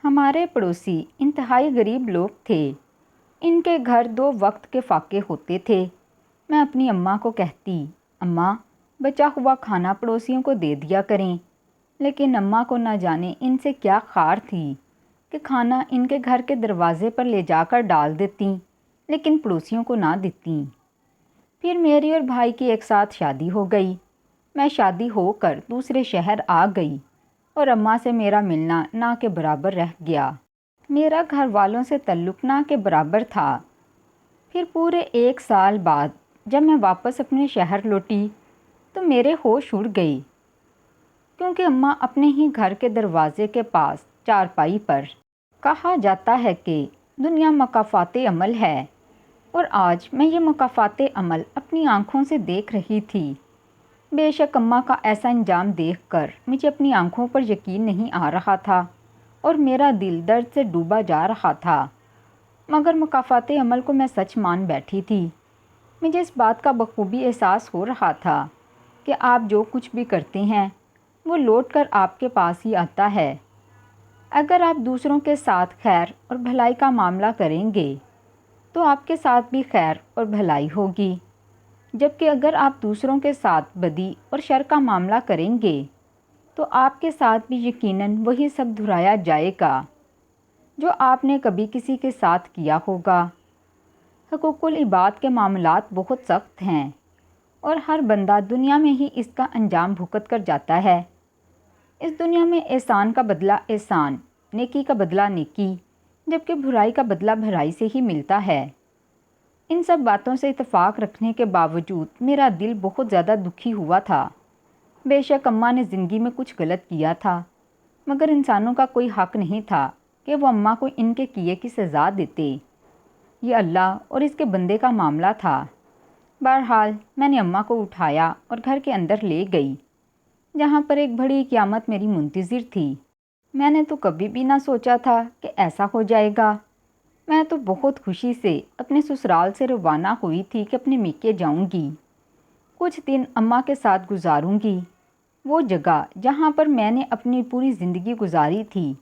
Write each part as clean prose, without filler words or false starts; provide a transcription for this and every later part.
ہمارے پڑوسی انتہائی غریب لوگ تھے۔ ان کے گھر 2 وقت کے فاقے ہوتے تھے۔ میں اپنی اماں کو کہتی، اماں بچا ہوا کھانا پڑوسیوں کو دے دیا کریں، لیکن اماں کو نہ جانے ان سے کیا خار تھی کہ کھانا ان کے گھر کے دروازے پر لے جا کر ڈال دیتیں، لیکن پڑوسیوں کو نہ دیتیں۔ پھر میری اور بھائی کی ایک ساتھ شادی ہو گئی۔ میں شادی ہو کر دوسرے شہر آ گئی اور اماں سے میرا ملنا نہ کے برابر رہ گیا۔ میرا گھر والوں سے تعلق نہ کے برابر تھا۔ پھر پورے 1 سال بعد جب میں واپس اپنے شہر لوٹی تو میرے ہوش اڑ گئی، کیونکہ اماں اپنے ہی گھر کے دروازے کے پاس چارپائی پر۔ کہا جاتا ہے کہ دنیا مکافات عمل ہے، اور آج میں یہ مکافات عمل اپنی آنکھوں سے دیکھ رہی تھی۔ بے شک اماں کا ایسا انجام دیکھ کر مجھے اپنی آنکھوں پر یقین نہیں آ رہا تھا اور میرا دل درد سے ڈوبا جا رہا تھا، مگر مکافات عمل کو میں سچ مان بیٹھی تھی۔ مجھے اس بات کا بخوبی احساس ہو رہا تھا کہ آپ جو کچھ بھی کرتے ہیں وہ لوٹ کر آپ کے پاس ہی آتا ہے۔ اگر آپ دوسروں کے ساتھ خیر اور بھلائی کا معاملہ کریں گے تو آپ کے ساتھ بھی خیر اور بھلائی ہوگی، جبکہ اگر آپ دوسروں کے ساتھ بدی اور شر کا معاملہ کریں گے تو آپ کے ساتھ بھی یقیناً وہی سب دہرایا جائے گا جو آپ نے کبھی کسی کے ساتھ کیا ہوگا۔ حقوق العباد کے معاملات بہت سخت ہیں اور ہر بندہ دنیا میں ہی اس کا انجام بھگت کر جاتا ہے۔ اس دنیا میں احسان کا بدلہ احسان، نیکی کا بدلہ نیکی، جبکہ برائی کا بدلہ بھرائی سے ہی ملتا ہے۔ ان سب باتوں سے اتفاق رکھنے کے باوجود میرا دل بہت زیادہ دکھی ہوا تھا۔ بے شک اماں نے زندگی میں کچھ غلط کیا تھا، مگر انسانوں کا کوئی حق نہیں تھا کہ وہ اماں کو ان کے کیے کی سزا دیتے۔ یہ اللہ اور اس کے بندے کا معاملہ تھا۔ بہرحال میں نے اماں کو اٹھایا اور گھر کے اندر لے گئی، جہاں پر ایک بڑی قیامت میری منتظر تھی۔ میں نے تو کبھی بھی نہ سوچا تھا کہ ایسا ہو جائے گا۔ میں تو بہت خوشی سے اپنے سسرال سے روانہ ہوئی تھی کہ اپنے میکے جاؤں گی، کچھ دن اماں کے ساتھ گزاروں گی۔ وہ جگہ جہاں پر میں نے اپنی پوری زندگی گزاری تھی،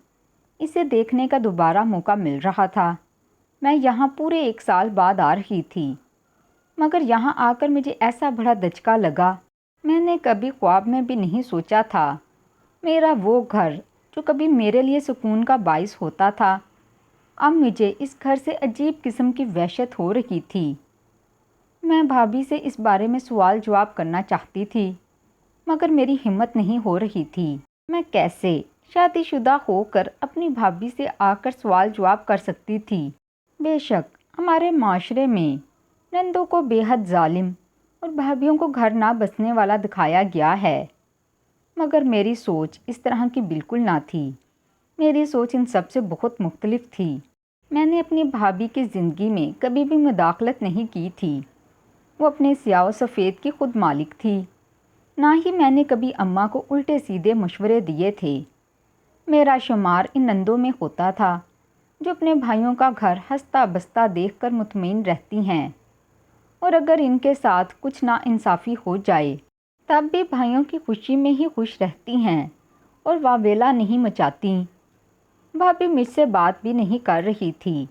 اسے دیکھنے کا دوبارہ موقع مل رہا تھا۔ میں یہاں پورے 1 سال بعد آ رہی تھی، مگر یہاں آ کر مجھے ایسا بڑا دھچکا لگا، میں نے کبھی خواب میں بھی نہیں سوچا تھا۔ میرا وہ گھر جو کبھی میرے لیے سکون کا باعث ہوتا تھا، اب مجھے اس گھر سے عجیب قسم کی وحشت ہو رہی تھی۔ میں بھابھی سے اس بارے میں سوال جواب کرنا چاہتی تھی، مگر میری ہمت نہیں ہو رہی تھی۔ میں کیسے شادی شدہ ہو کر اپنی بھابھی سے آ کر سوال جواب کر سکتی تھی؟ بے شک ہمارے معاشرے میں نندوں کو بے حد ظالم اور بھابھیوں کو گھر نہ بسنے والا دکھایا گیا ہے، مگر میری سوچ اس طرح کی بالکل نہ تھی۔ میری سوچ ان سب سے بہت مختلف تھی۔ میں نے اپنی بھابھی کی زندگی میں کبھی بھی مداخلت نہیں کی تھی۔ وہ اپنے سیاہ و سفید کی خود مالک تھی۔ نہ ہی میں نے کبھی اماں کو الٹے سیدھے مشورے دیے تھے۔ میرا شمار ان نندوں میں ہوتا تھا جو اپنے بھائیوں کا گھر ہنستا بستا دیکھ کر مطمئن رہتی ہیں، اور اگر ان کے ساتھ کچھ ناانصافی ہو جائے تب بھی بھائیوں کی خوشی میں ہی خوش رہتی ہیں اور واویلا نہیں مچاتی۔ بھابھی مجھ سے بات بھی نہیں کر رہی تھی،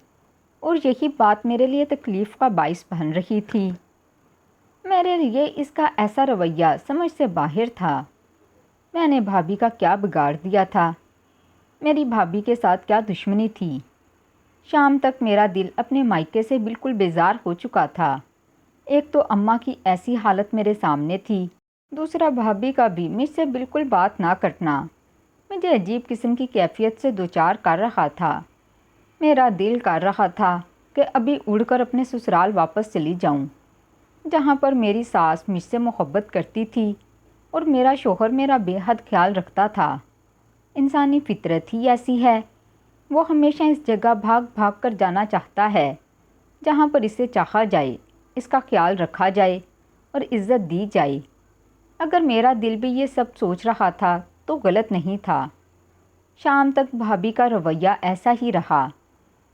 اور یہی بات میرے لیے تکلیف کا باعث بن رہی تھی۔ میرے لیے اس کا ایسا رویہ سمجھ سے باہر تھا۔ میں نے بھابھی کا کیا بگاڑ دیا تھا؟ میری بھابھی کے ساتھ کیا دشمنی تھی؟ شام تک میرا دل اپنے مائکے سے بالکل بیزار ہو چکا تھا۔ ایک تو اماں کی ایسی حالت میرے سامنے تھی، دوسرا بھابھی کا بھی مجھ سے بالکل بات نہ کرنا مجھے عجیب قسم کی کیفیت سے دوچار کر رہا تھا۔ میرا دل کر رہا تھا کہ ابھی اڑ کر اپنے سسرال واپس چلی جاؤں، جہاں پر میری ساس مجھ سے محبت کرتی تھی اور میرا شوہر میرا بے حد خیال رکھتا تھا۔ انسانی فطرت ہی ایسی ہے، وہ ہمیشہ اس جگہ بھاگ بھاگ کر جانا چاہتا ہے جہاں پر اسے چاہا جائے، اس کا خیال رکھا جائے اور عزت دی جائے۔ اگر میرا دل بھی یہ سب سوچ رہا تھا تو غلط نہیں تھا۔ شام تک بھابھی کا رویہ ایسا ہی رہا۔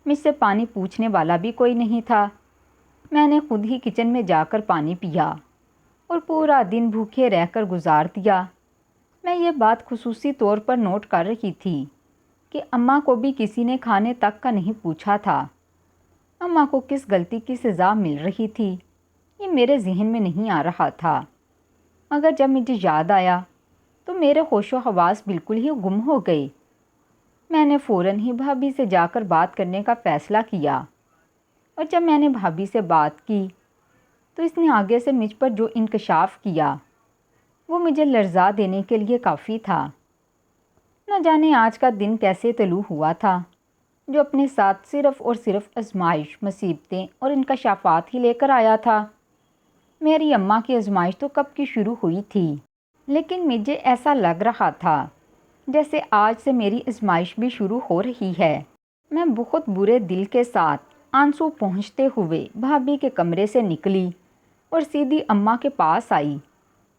مجھ سے پانی پوچھنے والا بھی کوئی نہیں تھا۔ میں نے خود ہی کچن میں جا کر پانی پیا اور پورا دن بھوکے رہ کر گزار دیا۔ میں یہ بات خصوصی طور پر نوٹ کر رہی تھی کہ اماں کو بھی کسی نے کھانے تک کا نہیں پوچھا تھا۔ اماں کو کس غلطی کی سزا مل رہی تھی یہ میرے ذہن میں نہیں آ رہا تھا، مگر جب مجھے یاد آیا تو میرے ہوش و حواس بالکل ہی گم ہو گئے۔ میں نے فوراً ہی بھابھی سے جا کر بات کرنے کا فیصلہ کیا، اور جب میں نے بھابھی سے بات کی تو اس نے آگے سے مجھ پر جو انکشاف کیا وہ مجھے لرزا دینے کے لیے کافی تھا۔ نہ جانے آج کا دن کیسے طلوع ہوا تھا جو اپنے ساتھ صرف اور صرف آزمائش، مصیبتیں اور انکشافات ہی لے کر آیا تھا۔ میری اماں کی آزمائش تو کب کی شروع ہوئی تھی، لیکن مجھے ایسا لگ رہا تھا جیسے آج سے میری آزمائش بھی شروع ہو رہی ہے۔ میں بہت برے دل کے ساتھ آنسو پہنچتے ہوئے بھابھی کے کمرے سے نکلی اور سیدھی اماں کے پاس آئی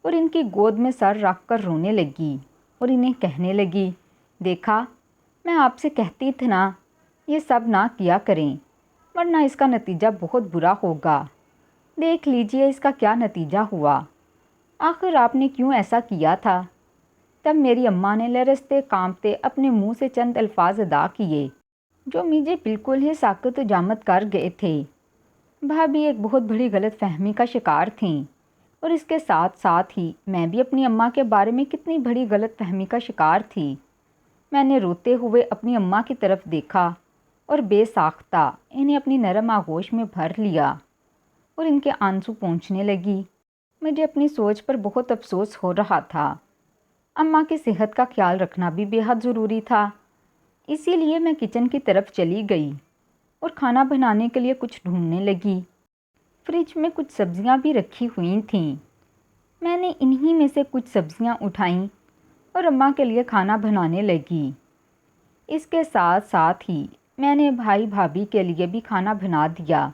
اور ان کی گود میں سر رکھ کر رونے لگی اور انہیں کہنے لگی، دیکھا میں آپ سے کہتی تھی نا یہ سب نہ کیا کریں ورنہ اس کا نتیجہ بہت برا ہوگا۔ دیکھ لیجئے اس کا کیا نتیجہ ہوا، آخر آپ نے کیوں ایسا کیا تھا؟ تب میری اماں نے لرزتے کانپتے اپنے منہ سے چند الفاظ ادا کیے جو مجھے بالکل ہی ساکت و جامد کر گئے تھے۔ بھابھی ایک بہت بڑی غلط فہمی کا شکار تھیں، اور اس کے ساتھ ساتھ ہی میں بھی اپنی اماں کے بارے میں کتنی بڑی غلط فہمی کا شکار تھی۔ میں نے روتے ہوئے اپنی اماں کی طرف دیکھا اور بے ساختہ انہیں اپنی نرم آغوش میں بھر لیا اور ان کے آنسو پونچھنے لگی۔ مجھے اپنی سوچ پر بہت افسوس ہو رہا تھا۔ اماں کی صحت کا خیال رکھنا بھی بے حد ضروری تھا، اسی لیے میں کچن کی طرف چلی گئی اور کھانا بنانے کے لیے کچھ ڈھونڈنے لگی۔ فریج میں کچھ سبزیاں بھی رکھی ہوئی تھیں۔ میں نے انہی میں سے کچھ سبزیاں اٹھائیں اور اماں کے لیے کھانا بنانے لگی۔ اس کے ساتھ ساتھ ہی میں نے بھائی بھابھی کے لیے بھی کھانا بنا دیا۔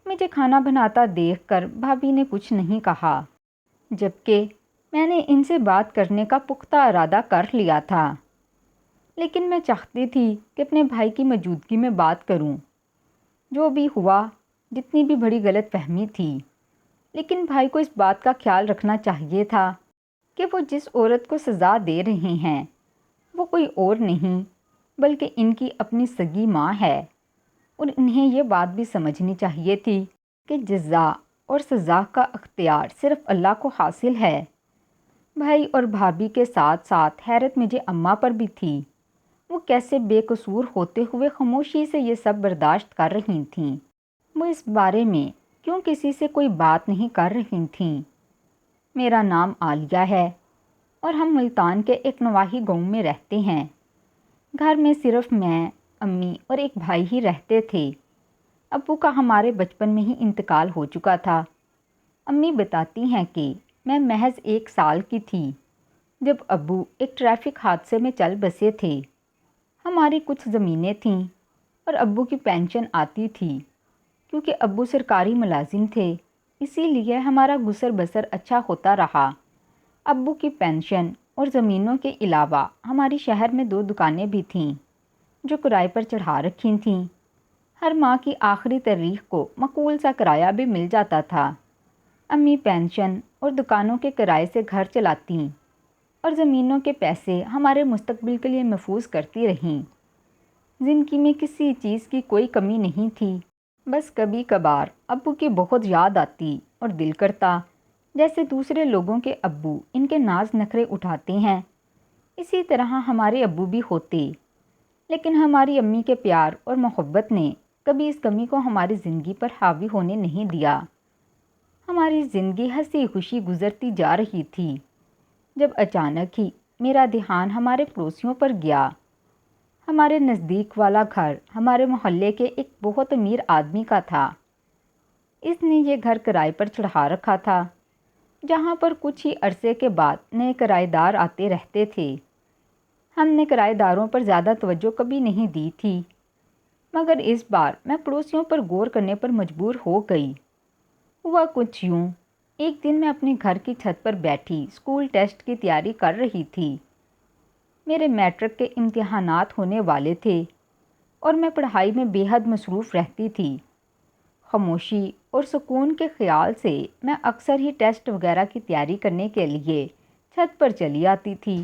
مجھے کھانا بناتا دیکھ کر بھابھی نے کچھ نہیں کہا، جبکہ میں نے ان سے بات کرنے کا پختہ ارادہ کر لیا تھا، لیکن میں چاہتی تھی کہ اپنے بھائی کی موجودگی میں بات کروں۔ جو بھی ہوا، جتنی بھی بڑی غلط فہمی تھی، لیکن بھائی کو اس بات کا خیال رکھنا چاہیے تھا کہ وہ جس عورت کو سزا دے رہے ہیں وہ کوئی اور نہیں بلکہ ان کی اپنی سگی ماں ہے، اور انہیں یہ بات بھی سمجھنی چاہیے تھی کہ جزا اور سزا کا اختیار صرف اللہ کو حاصل ہے۔ بھائی اور بھابھی کے ساتھ ساتھ حیرت مجھے اماں پر بھی تھی، وہ کیسے بے قصور ہوتے ہوئے خاموشی سے یہ سب برداشت کر رہی تھیں۔ وہ اس بارے میں کیوں کسی سے کوئی بات نہیں کر رہی تھیں؟ میرا نام عالیہ ہے اور ہم ملتان کے ایک نواحی گاؤں میں رہتے ہیں۔ گھر میں صرف میں، امی اور ایک بھائی ہی رہتے تھے۔ ابو کا ہمارے بچپن میں ہی انتقال ہو چکا تھا۔ امی بتاتی ہیں کہ میں محض 1 سال کی تھی جب ابو ایک ٹریفک حادثے میں چل بسے تھے۔ ہماری کچھ زمینیں تھیں اور ابو کی پینشن آتی تھی۔ کیونکہ ابو سرکاری ملازم تھے اسی لیے ہمارا گزر بسر اچھا ہوتا رہا۔ ابو کی پینشن اور زمینوں کے علاوہ ہماری شہر میں 2 دکانیں بھی تھیں جو کرائے پر چڑھا رکھی تھیں۔ ہر ماہ کی آخری تاریخ کو معقول سا کرایہ بھی مل جاتا تھا۔ امی پینشن اور دکانوں کے کرائے سے گھر چلاتیں اور زمینوں کے پیسے ہمارے مستقبل کے لیے محفوظ کرتی رہیں۔ زندگی میں کسی چیز کی کوئی کمی نہیں تھی، بس کبھی کبھار ابو کی بہت یاد آتی اور دل کرتا جیسے دوسرے لوگوں کے ابو ان کے ناز نخرے اٹھاتے ہیں اسی طرح ہمارے ابو بھی ہوتے، لیکن ہماری امی کے پیار اور محبت نے کبھی اس کمی کو ہماری زندگی پر حاوی ہونے نہیں دیا۔ ہماری زندگی ہنسی خوشی گزرتی جا رہی تھی جب اچانک ہی میرا دھیان ہمارے پڑوسیوں پر گیا۔ ہمارے نزدیک والا گھر ہمارے محلے کے ایک بہت امیر آدمی کا تھا۔ اس نے یہ گھر کرائے پر چڑھا رکھا تھا، جہاں پر کچھ ہی عرصے کے بعد نئے کرائے دار آتے رہتے تھے۔ ہم نے کرائے داروں پر زیادہ توجہ کبھی نہیں دی تھی، مگر اس بار میں پڑوسیوں پر غور کرنے پر مجبور ہو گئی۔ ہوا کچھ یوں، ایک دن میں اپنے گھر کی چھت پر بیٹھی اسکول ٹیسٹ کی تیاری کر رہی تھی۔ میرے میٹرک کے امتحانات ہونے والے تھے اور میں پڑھائی میں بے حد مصروف رہتی تھی۔ خاموشی اور سکون کے خیال سے میں اکثر ہی ٹیسٹ وغیرہ کی تیاری کرنے کے لیے چھت پر چلی آتی تھی۔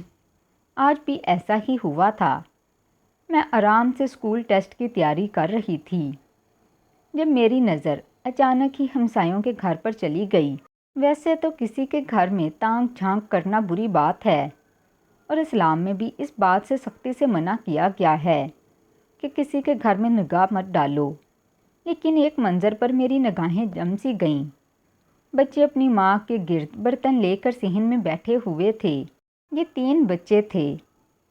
آج بھی ایسا ہی ہوا تھا۔ میں آرام سے اسکول ٹیسٹ کی تیاری کر رہی تھی جب میری نظر اچانک ہی ہمسایوں کے گھر پر چلی گئی۔ ویسے تو کسی کے گھر میں تانک جھانک کرنا بری بات ہے اور اسلام میں بھی اس بات سے سختی سے منع کیا گیا ہے کہ کسی کے گھر میں نگاہ مت ڈالو، لیکن ایک منظر پر میری نگاہیں جم سی گئیں۔ بچے اپنی ماں کے گرد برتن لے کر صحن میں بیٹھے ہوئے تھے۔ یہ 3 بچے تھے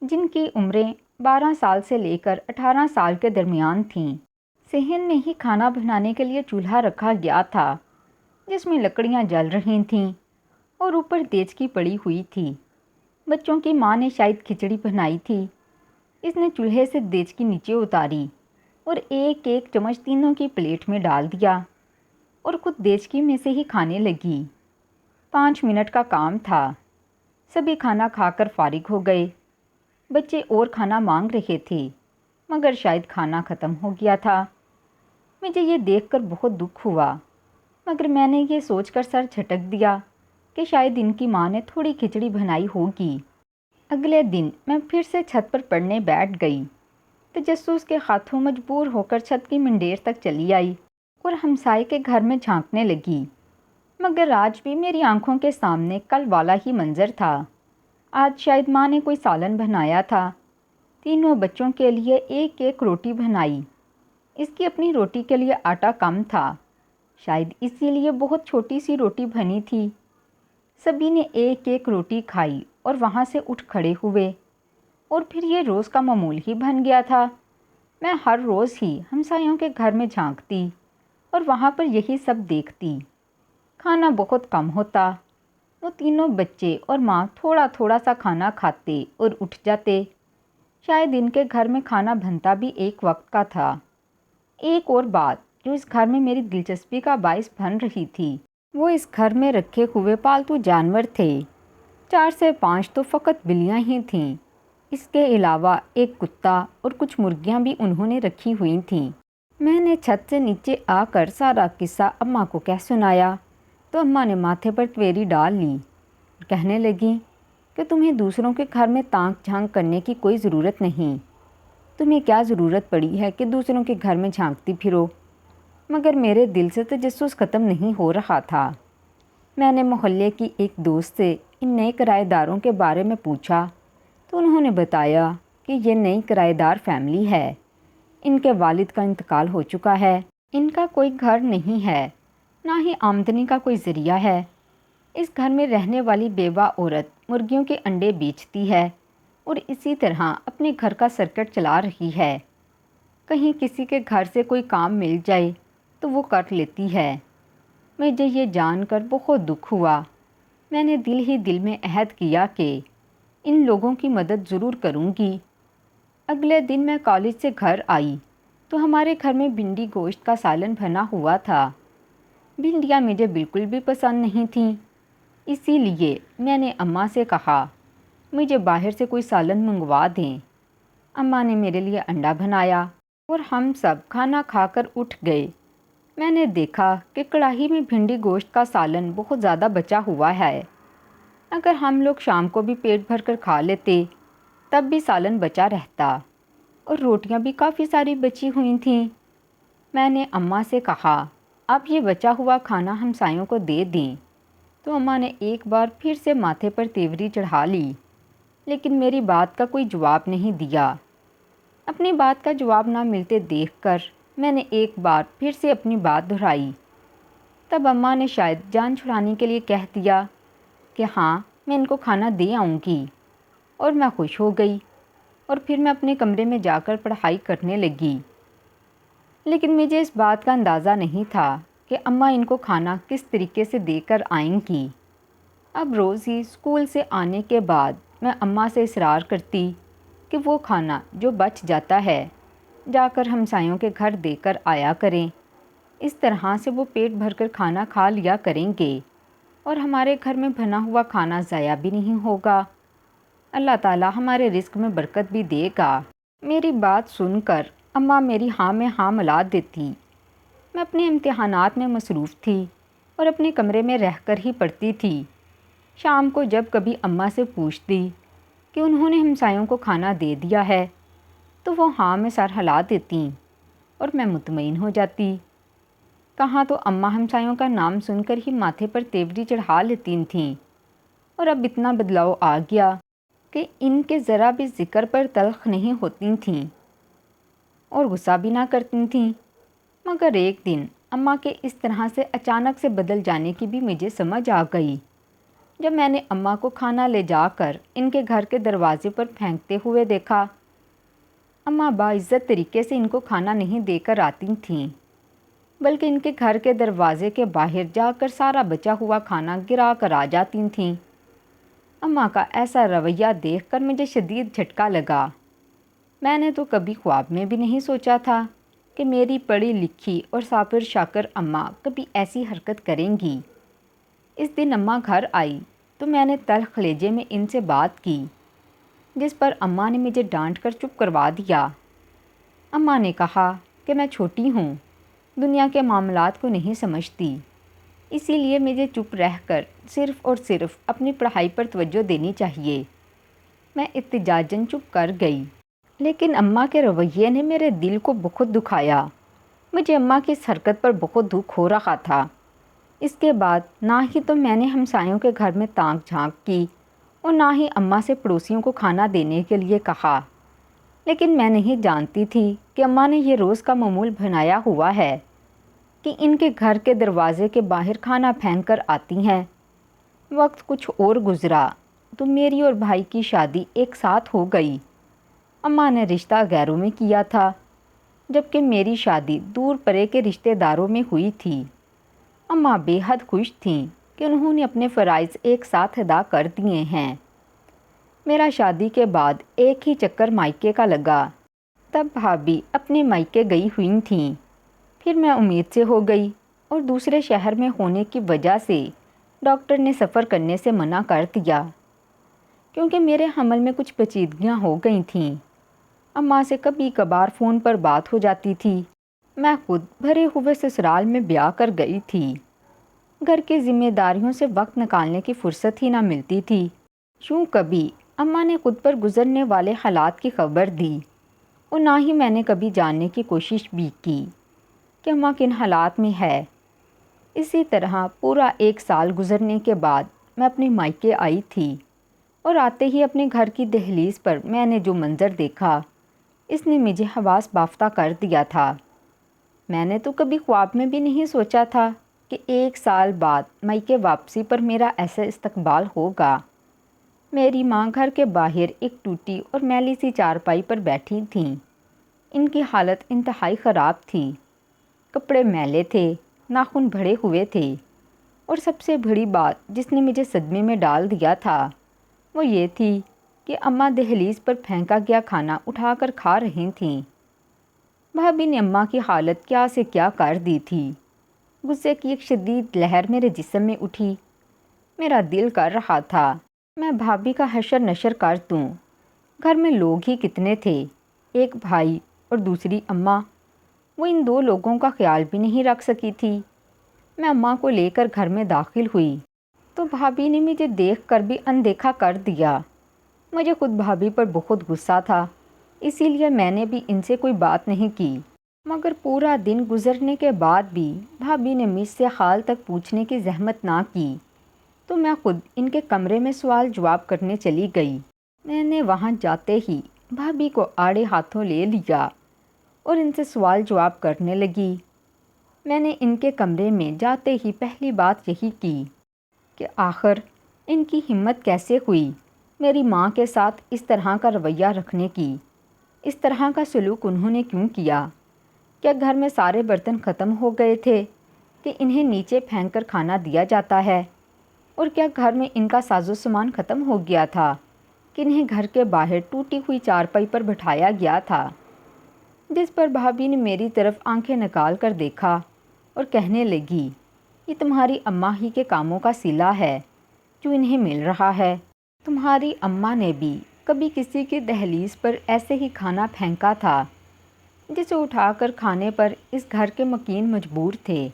جن کی عمریں 12 سال سے لے کر 18 سال کے درمیان تھیں۔ صحن میں ہی کھانا بنانے کے لیے چولہا رکھا گیا تھا جس میں لکڑیاں جل رہی تھیں اور اوپر دیچکی پڑی ہوئی تھی۔ بچوں کی ماں نے شاید کھچڑی بنائی تھی۔ اس نے چولہے سے دیچکی نیچے اتاری اور ایک ایک چمچ تینوں کی پلیٹ میں ڈال دیا اور خود دیچکی میں سے ہی کھانے لگی۔ 5 منٹ کا کام تھا۔ سبھی کھانا کھا کر فارغ ہو گئے۔ بچے اور کھانا مانگ رہے تھے مگر شاید کھانا ختم ہو گیا تھا۔ مجھے یہ دیکھ کر بہت دکھ ہوا مگر میں نے یہ سوچ کر سر جھٹک دیا کہ شاید ان کی ماں نے تھوڑی کھچڑی بنائی ہوگی۔ اگلے دن میں پھر سے چھت پر پڑھنے بیٹھ گئی۔ تجسس کے ہاتھوں مجبور ہو کر چھت کی منڈیر تک چلی آئی اور ہمسائے کے گھر میں جھانکنے لگی، مگر آج بھی میری آنکھوں کے سامنے کل والا ہی منظر تھا۔ آج شاید ماں نے کوئی سالن بنایا تھا۔ تینوں بچوں کے لیے ایک ایک روٹی بنائی۔ اس کی اپنی روٹی کے لیے آٹا کم تھا، شاید اسی لیے بہت چھوٹی سی روٹی بنی تھی۔ سبھی نے ایک ایک روٹی کھائی اور وہاں سے اٹھ کھڑے ہوئے اور پھر یہ روز کا معمول ہی بن گیا تھا۔ میں ہر روز ہی ہمسایوں کے گھر میں جھانکتی اور وہاں پر یہی سب دیکھتی۔ کھانا بہت کم ہوتا۔ وہ تینوں بچے اور ماں تھوڑا تھوڑا سا کھانا کھاتے اور اٹھ جاتے۔ شاید ان کے گھر میں کھانا بنتا بھی ایک وقت کا تھا۔ ایک اور بات جو اس گھر میں میری دلچسپی کا باعث بن رہی تھی وہ اس گھر میں رکھے ہوئے پالتو جانور تھے۔ 4 سے 5 تو فقط بلیاں ہی تھیں۔ اس کے علاوہ ایک کتا اور کچھ مرغیاں بھی انہوں نے رکھی ہوئی تھیں۔ میں نے چھت سے نیچے آ کر سارا قصہ اماں کو کہہ سنایا تو اماں نے ماتھے پر تویری ڈال لی اور کہنے لگیں کہ تمہیں دوسروں کے گھر میں تانک جھانک کرنے کی کوئی ضرورت نہیں۔ تمہیں کیا ضرورت پڑی ہے کہ دوسروں کے گھر میں جھانکتی پھرو؟ مگر میرے دل سے تجسس ختم نہیں ہو رہا تھا۔ میں نے محلے کی ایک دوست سے ان نئے کرایہ داروں کے بارے میں پوچھا تو انہوں نے بتایا کہ یہ نئی کرایہ دار فیملی ہے۔ ان کے والد کا انتقال ہو چکا ہے۔ ان کا کوئی گھر نہیں ہے، نہ ہی آمدنی کا کوئی ذریعہ ہے۔ اس گھر میں رہنے والی بیوہ عورت مرغیوں کے انڈے بیچتی ہے اور اسی طرح اپنے گھر کا سرکٹ چلا رہی ہے۔ کہیں کسی کے گھر سے کوئی کام مل جائے تو وہ کر لیتی ہے۔ مجھے یہ جان کر بہت دکھ ہوا۔ میں نے دل ہی دل میں عہد کیا کہ ان لوگوں کی مدد ضرور کروں گی۔ اگلے دن میں کالج سے گھر آئی تو ہمارے گھر میں بھنڈی گوشت کا سالن بنا ہوا تھا۔ بھنڈیاں مجھے بالکل بھی پسند نہیں تھیں، اسی لیے میں نے اماں سے کہا مجھے باہر سے کوئی سالن منگوا دیں۔ اماں نے میرے لیے انڈا بنایا اور ہم سب کھانا کھا کر اٹھ گئے۔ میں نے دیکھا کہ کڑاہی میں بھنڈی گوشت کا سالن بہت زیادہ بچا ہوا ہے۔ اگر ہم لوگ شام کو بھی پیٹ بھر کر کھا لیتے تب بھی سالن بچا رہتا اور روٹیاں بھی کافی ساری بچی ہوئی تھیں۔ میں نے اماں سے کہا اب یہ بچا ہوا کھانا ہمسایوں کو دے دیں، تو اماں نے ایک بار پھر سے ماتھے پر تیوری چڑھا لی لیکن میری بات کا کوئی جواب نہیں دیا۔ اپنی بات کا جواب نہ ملتے دیکھ کر میں نے ایک بار پھر سے اپنی بات دہرائی۔ تب اماں نے شاید جان چھڑانے کے لیے کہہ دیا کہ ہاں میں ان کو کھانا دے آؤں گی، اور میں خوش ہو گئی اور پھر میں اپنے کمرے میں جا کر پڑھائی کرنے لگی۔ لیکن مجھے اس بات کا اندازہ نہیں تھا کہ اماں ان کو کھانا کس طریقے سے دے کر آئیں گی۔ اب روز ہی اسکول سے آنے کے بعد میں اماں سے اصرار کرتی کہ وہ کھانا جو بچ جاتا ہے جا کر ہمسایوں کے گھر دے کر آیا کریں۔ اس طرح سے وہ پیٹ بھر کر کھانا کھا لیا کریں گے اور ہمارے گھر میں بنا ہوا کھانا ضائع بھی نہیں ہوگا۔ اللہ تعالیٰ ہمارے رزق میں برکت بھی دے گا۔ میری بات سن کر اماں میری ہاں میں ہاں ملا دیتی۔ میں اپنے امتحانات میں مصروف تھی اور اپنے کمرے میں رہ کر ہی پڑھتی تھی۔ شام کو جب کبھی اماں سے پوچھتی کہ انہوں نے ہمسایوں کو کھانا دے دیا ہے تو وہ ہاں میں سر ہلا دیتی اور میں مطمئن ہو جاتی۔ کہاں تو اماں ہمسایوں کا نام سن کر ہی ماتھے پر تیوری چڑھا لیتی تھیں، اور اب اتنا بدلاؤ آ گیا کہ ان کے ذرا بھی ذکر پر تلخ نہیں ہوتی تھیں اور غصہ بھی نہ کرتی تھیں۔ مگر ایک دن اماں کے اس طرح سے اچانک سے بدل جانے کی بھی مجھے سمجھ آ گئی، جب میں نے اماں کو کھانا لے جا کر ان کے گھر کے دروازے پر پھینکتے ہوئے دیکھا۔ اماں باعزت طریقے سے ان کو کھانا نہیں دے کر آتی تھیں، بلکہ ان کے گھر کے دروازے کے باہر جا کر سارا بچا ہوا کھانا گرا کر آ جاتی تھیں۔ اماں کا ایسا رویہ دیکھ کر مجھے شدید جھٹکا لگا۔ میں نے تو کبھی خواب میں بھی نہیں سوچا تھا کہ میری پڑھی لکھی اور صابر شاکر اماں کبھی ایسی حرکت کریں گی۔ اس دن اماں گھر آئی تو میں نے تلخ لہجے میں ان سے بات کی، جس پر اماں نے مجھے ڈانٹ کر چپ کروا دیا۔ اماں نے کہا کہ میں چھوٹی ہوں، دنیا کے معاملات کو نہیں سمجھتی، اسی لیے مجھے چپ رہ کر صرف اور صرف اپنی پڑھائی پر توجہ دینی چاہیے۔ میں احتجاجاً چپ کر گئی، لیکن اماں کے رویے نے میرے دل کو بہت دکھایا۔ مجھے اماں کی اس حرکت پر بہت دکھ ہو رہا تھا۔ اس کے بعد نہ ہی تو میں نے ہمسایوں کے گھر میں تانک جھانک کی اور نہ ہی اماں سے پڑوسیوں کو کھانا دینے کے لیے کہا، لیکن میں نہیں جانتی تھی کہ اماں نے یہ روز کا معمول بنایا ہوا ہے کہ ان کے گھر کے دروازے کے باہر کھانا پھینک کر آتی ہیں۔ وقت کچھ اور گزرا تو میری اور بھائی کی شادی ایک ساتھ ہو گئی۔ اماں نے رشتہ غیروں میں کیا تھا، جبکہ میری شادی دور پرے کے رشتہ داروں میں ہوئی تھی۔ اماں بے حد خوش تھیں کہ انہوں نے اپنے فرائض ایک ساتھ ادا کر دیے ہیں۔ میرا شادی کے بعد ایک ہی چکر مائکے کا لگا، تب بھابھی اپنے مائکے گئی ہوئی تھیں۔ پھر میں امید سے ہو گئی اور دوسرے شہر میں ہونے کی وجہ سے ڈاکٹر نے سفر کرنے سے منع کر دیا، کیونکہ میرے حمل میں کچھ پیچیدگیاں ہو گئی تھیں۔ اماں سے کبھی کبھار فون پر بات ہو جاتی تھی۔ میں خود بھرے ہوئے سسرال میں بیاہ کر گئی تھی۔ گھر کی ذمہ داریوں سے وقت نکالنے کی فرصت ہی نہ ملتی تھی۔ یوں کبھی اماں نے خود پر گزرنے والے حالات کی خبر دی اور نہ ہی میں نے کبھی جاننے کی کوشش بھی کی کہ اماں کن حالات میں ہے۔ اسی طرح پورا ایک سال گزرنے کے بعد میں اپنے مائکے آئی تھی، اور آتے ہی اپنے گھر کی دہلیز پر میں نے جو منظر دیکھا، اس نے مجھے حواس بافتہ کر دیا تھا۔ میں نے تو کبھی خواب میں بھی نہیں سوچا تھا کہ ایک سال بعد مائکے واپسی پر میرا ایسا استقبال ہوگا۔ میری ماں گھر کے باہر ایک ٹوٹی اور میلی سی چارپائی پر بیٹھی تھیں۔ ان کی حالت انتہائی خراب تھی، کپڑے میلے تھے، ناخن بھڑے ہوئے تھے، اور سب سے بڑی بات جس نے مجھے صدمے میں ڈال دیا تھا وہ یہ تھی کہ اماں دہلیز پر پھینکا گیا کھانا اٹھا کر کھا رہی تھیں۔ بھابھی نے اماں کی حالت کیا سے کیا کر دی تھی۔ غصے کی ایک شدید لہر میرے جسم میں اٹھی۔ میرا دل کر رہا تھا میں بھابھی کا حشر نشر کر دوں۔ گھر میں لوگ ہی کتنے تھے، ایک بھائی اور دوسری اماں، وہ ان دو لوگوں کا خیال بھی نہیں رکھ سکی تھی۔ میں اماں کو لے کر گھر میں داخل ہوئی تو بھابھی نے مجھے دیکھ کر بھی اندیکھا کر دیا۔ مجھے خود بھابھی پر بہت غصہ تھا، اسی لیے میں نے بھی ان سے کوئی بات نہیں کی۔ مگر پورا دن گزرنے کے بعد بھی بھابھی نے مجھ سے حال تک پوچھنے کی زحمت نہ کی، تو میں خود ان کے کمرے میں سوال جواب کرنے چلی گئی۔ میں نے وہاں جاتے ہی بھابھی کو آڑے ہاتھوں لے لیا اور ان سے سوال جواب کرنے لگی۔ میں نے ان کے کمرے میں جاتے ہی پہلی بات یہی کی کہ آخر ان کی ہمت کیسے ہوئی میری ماں کے ساتھ اس طرح کا رویہ رکھنے کی، اس طرح کا سلوک انہوں نے کیوں کیا؟ کیا گھر میں سارے برتن ختم ہو گئے تھے کہ انہیں نیچے پھینک کر کھانا دیا جاتا ہے؟ اور کیا گھر میں ان کا ساز و سامان ختم ہو گیا تھا کہ انہیں گھر کے باہر ٹوٹی ہوئی چارپائی پر بٹھایا گیا تھا؟ جس پر بھابھی نے میری طرف آنکھیں نکال کر دیکھا اور کہنے لگی، یہ تمہاری اماں ہی کے کاموں کا صلہ ہے جو انہیں مل رہا ہے۔ تمہاری اماں نے بھی کبھی کسی کی دہلیز پر ایسے ہی کھانا پھینکا تھا، جسے اٹھا کر کھانے پر اس گھر کے مکین مجبور تھے۔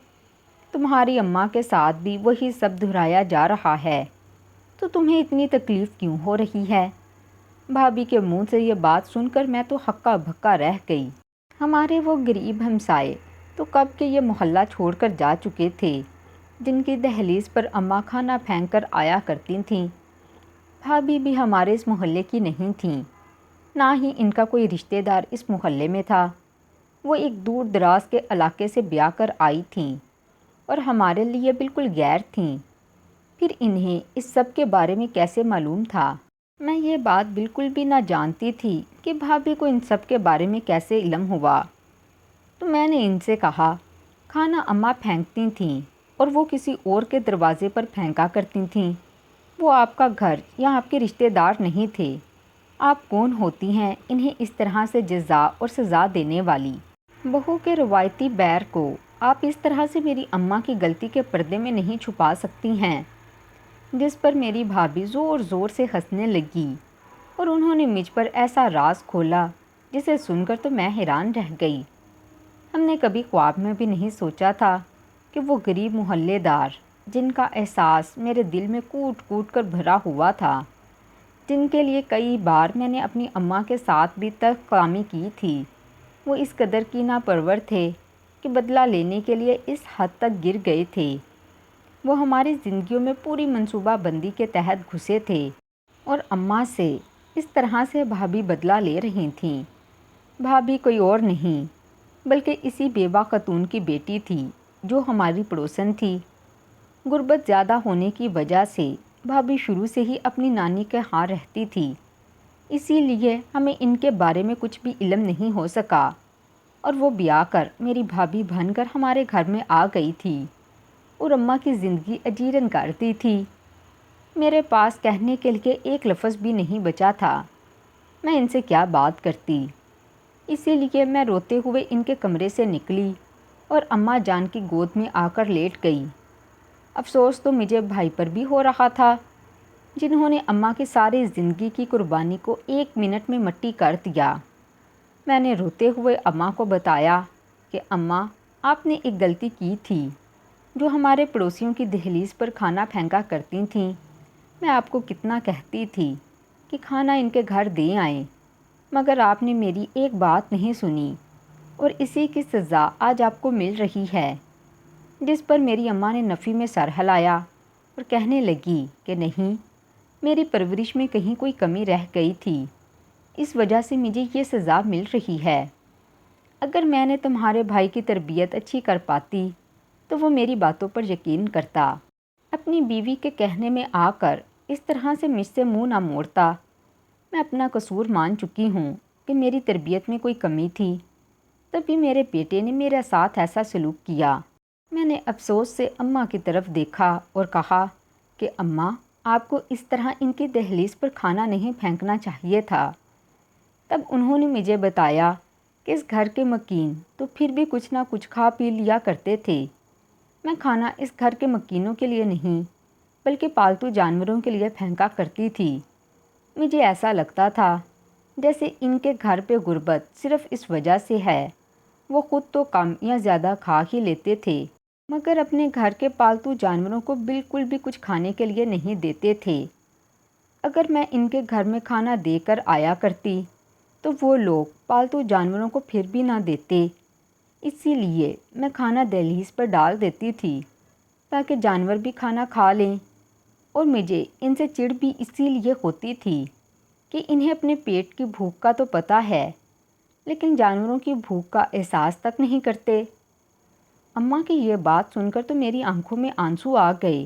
تمہاری اماں کے ساتھ بھی وہی سب دہرایا جا رہا ہے، تو تمہیں اتنی تکلیف کیوں ہو رہی ہے؟ بھابھی کے منہ سے یہ بات سن کر میں تو ہکا بھکا رہ گئی۔ ہمارے وہ غریب ہمسائے تو کب کے یہ محلہ چھوڑ کر جا چکے تھے، جن کی دہلیز پر اماں کھانا پھینک کر آیا کرتی تھیں۔ بھابھی بھی ہمارے اس محلے کی نہیں تھیں، نہ ہی ان کا کوئی رشتہ دار اس محلے میں تھا۔ وہ ایک دور دراز کے علاقے سے بیاہ کر آئی تھیں اور ہمارے لیے بالکل غیر تھیں۔ پھر انہیں اس سب کے بارے میں کیسے معلوم تھا؟ میں یہ بات بالکل بھی نہ جانتی تھی کہ بھابھی کو ان سب کے بارے میں کیسے علم ہوا۔ تو میں نے ان سے کہا، کھانا اماں پھینکتی تھیں اور وہ کسی اور کے دروازے پر پھینکا کرتی تھیں۔ وہ آپ کا گھر یا آپ کے رشتہ دار نہیں تھے۔ آپ کون ہوتی ہیں انہیں اس طرح سے جزا اور سزا دینے والی؟ بہو کے روایتی بیر کو آپ اس طرح سے میری اماں کی غلطی کے پردے میں نہیں چھپا سکتی ہیں۔ جس پر میری بھابھی زور زور سے ہنسنے لگی اور انہوں نے مجھ پر ایسا راز کھولا جسے سن کر تو میں حیران رہ گئی۔ ہم نے کبھی خواب میں بھی نہیں سوچا تھا کہ وہ غریب محلے دار، جن کا احساس میرے دل میں کوٹ کوٹ کر بھرا ہوا تھا، جن کے لیے کئی بار میں نے اپنی اماں کے ساتھ بھی تلخ کلامی کی تھی، وہ اس قدر کینہ پرور تھے کہ بدلہ لینے کے لیے اس حد تک گر گئے تھے۔ وہ ہماری زندگیوں میں پوری منصوبہ بندی کے تحت گھسے تھے اور اماں سے اس طرح سے بھابھی بدلہ لے رہی تھیں۔ بھابھی کوئی اور نہیں بلکہ اسی بیوہ خاتون کی بیٹی تھی جو ہماری پڑوسن تھی۔ غربت زیادہ ہونے کی وجہ سے بھابھی شروع سے ہی اپنی نانی کے ہاں رہتی تھی، اسی لیے ہمیں ان کے بارے میں کچھ بھی علم نہیں ہو سکا، اور وہ بیاہ کر میری بھابھی بن کر ہمارے گھر میں آ گئی تھی اور اماں کی زندگی اجیرن کرتی تھی۔ میرے پاس کہنے کے لیے ایک لفظ بھی نہیں بچا تھا۔ میں ان سے کیا بات کرتی؟ اسی لیے میں روتے ہوئے ان کے کمرے سے نکلی اور اماں جان کی گود میں آ کر لیٹ گئی۔ افسوس تو مجھے بھائی پر بھی ہو رہا تھا، جنہوں نے اماں کی ساری زندگی کی قربانی کو 1 منٹ میں مٹی کر دیا۔ میں نے روتے ہوئے اماں کو بتایا کہ اماں، آپ نے ایک غلطی کی تھی جو ہمارے پڑوسیوں کی دہلیز پر کھانا پھینکا کرتی تھیں۔ میں آپ کو کتنا کہتی تھی کہ کھانا ان کے گھر دے آئیں، مگر آپ نے میری ایک بات نہیں سنی اور اسی کی سزا آج آپ کو مل رہی ہے۔ جس پر میری اماں نے نفی میں سر ہلایا اور کہنے لگی کہ نہیں، میری پرورش میں کہیں کوئی کمی رہ گئی تھی، اس وجہ سے مجھے یہ سزا مل رہی ہے۔ اگر میں نے تمہارے بھائی کی تربیت اچھی کر پاتی تو وہ میری باتوں پر یقین کرتا، اپنی بیوی کے کہنے میں آ کر اس طرح سے مجھ سے منہ نہ موڑتا۔ میں اپنا قصور مان چکی ہوں کہ میری تربیت میں کوئی کمی تھی، تبھی میرے بیٹے نے میرے ساتھ ایسا سلوک کیا۔ میں نے افسوس سے اماں کی طرف دیکھا اور کہا کہ اماں، آپ کو اس طرح ان کی دہلیز پر کھانا نہیں پھینکنا چاہیے تھا۔ تب انہوں نے مجھے بتایا کہ اس گھر کے مکین تو پھر بھی کچھ نہ کچھ کھا پی لیا کرتے تھے۔ میں کھانا اس گھر کے مکینوں کے لیے نہیں بلکہ پالتو جانوروں کے لیے پھینکا کرتی تھی۔ مجھے ایسا لگتا تھا جیسے ان کے گھر پہ غربت صرف اس وجہ سے ہے، وہ خود تو کم یا زیادہ کھا ہی لیتے تھے، مگر اپنے گھر کے پالتو جانوروں کو بالکل بھی کچھ کھانے کے لیے نہیں دیتے تھے۔ اگر میں ان کے گھر میں کھانا دے کر آیا کرتی تو وہ لوگ پالتو جانوروں کو پھر بھی نہ دیتے، اسی لیے میں کھانا دہلیز پر ڈال دیتی تھی تاکہ جانور بھی کھانا کھا لیں، اور مجھے ان سے چڑ بھی اسی لیے ہوتی تھی کہ انہیں اپنے پیٹ کی بھوک کا تو پتہ ہے لیکن جانوروں کی بھوک کا احساس تک نہیں کرتے۔ اماں کی یہ بات سن کر تو میری آنکھوں میں آنسو آ گئے۔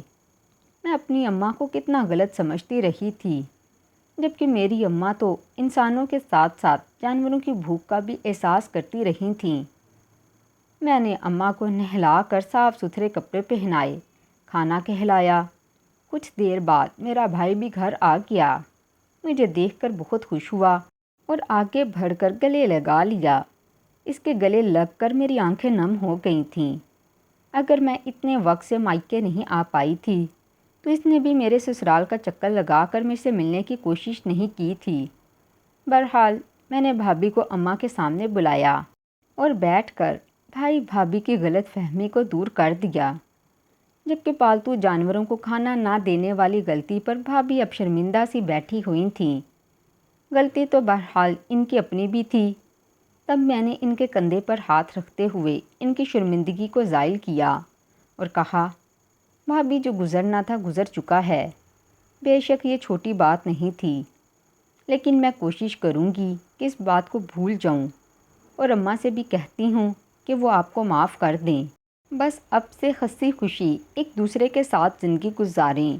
میں اپنی اماں کو کتنا غلط سمجھتی رہی تھی، جبکہ میری اماں تو انسانوں کے ساتھ ساتھ جانوروں کی بھوک کا بھی احساس کرتی رہی تھیں۔ میں نے اماں کو نہلا کر صاف ستھرے کپڑے پہنائے، کھانا کھلایا۔ کچھ دیر بعد میرا بھائی بھی گھر آ گیا۔ مجھے دیکھ کر بہت خوش ہوا اور آگے بڑھ کر گلے لگا لیا۔ اس کے گلے لگ کر میری آنکھیں نم ہو گئی تھیں۔ اگر میں اتنے وقت سے مائکے نہیں آ پائی تھی تو اس نے بھی میرے سسرال کا چکر لگا کر مجھ سے ملنے کی کوشش نہیں کی تھی۔ بہرحال میں نے بھابھی کو اماں کے سامنے بلایا اور بیٹھ کر بھائی بھابھی کی غلط فہمی کو دور کر دیا۔ جبکہ پالتو جانوروں کو کھانا نہ دینے والی غلطی پر بھابھی اب شرمندہ سی بیٹھی ہوئی تھیں۔ غلطی تو بہرحال ان کی اپنی بھی تھی۔ تب میں نے ان کے کندھے پر ہاتھ رکھتے ہوئے ان کی شرمندگی کو زائل کیا اور کہا، بھابھی جو گزرنا تھا گزر چکا ہے۔ بے شک یہ چھوٹی بات نہیں تھی، لیکن میں کوشش کروں گی کہ اس بات کو بھول جاؤں، اور اماں سے بھی کہتی ہوں کہ وہ آپ کو معاف کر دیں۔ بس اب سے ہنسی خوشی ایک دوسرے کے ساتھ زندگی گزاریں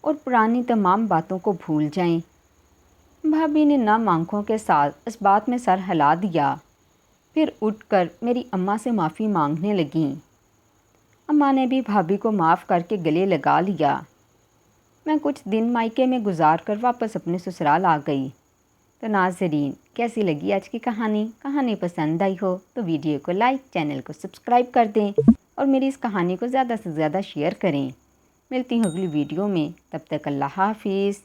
اور پرانی تمام باتوں کو بھول جائیں۔ بھابھی نے نم آنکھوں کے ساتھ اس بات میں سر ہلا دیا، پھر اٹھ کر میری اماں سے معافی مانگنے لگیں۔ اماں نے بھی بھابھی کو معاف کر کے گلے لگا لیا۔ میں کچھ دن مائکے میں گزار کر واپس اپنے سسرال آ گئی۔ تو ناظرین، کیسی لگی آج کی کہانی پسند آئی ہو تو ویڈیو کو لائک، چینل کو سبسکرائب کر دیں اور میری اس کہانی کو زیادہ سے زیادہ شیئر کریں۔ ملتی ہوں اگلی ویڈیو میں، تب تک اللہ حافظ۔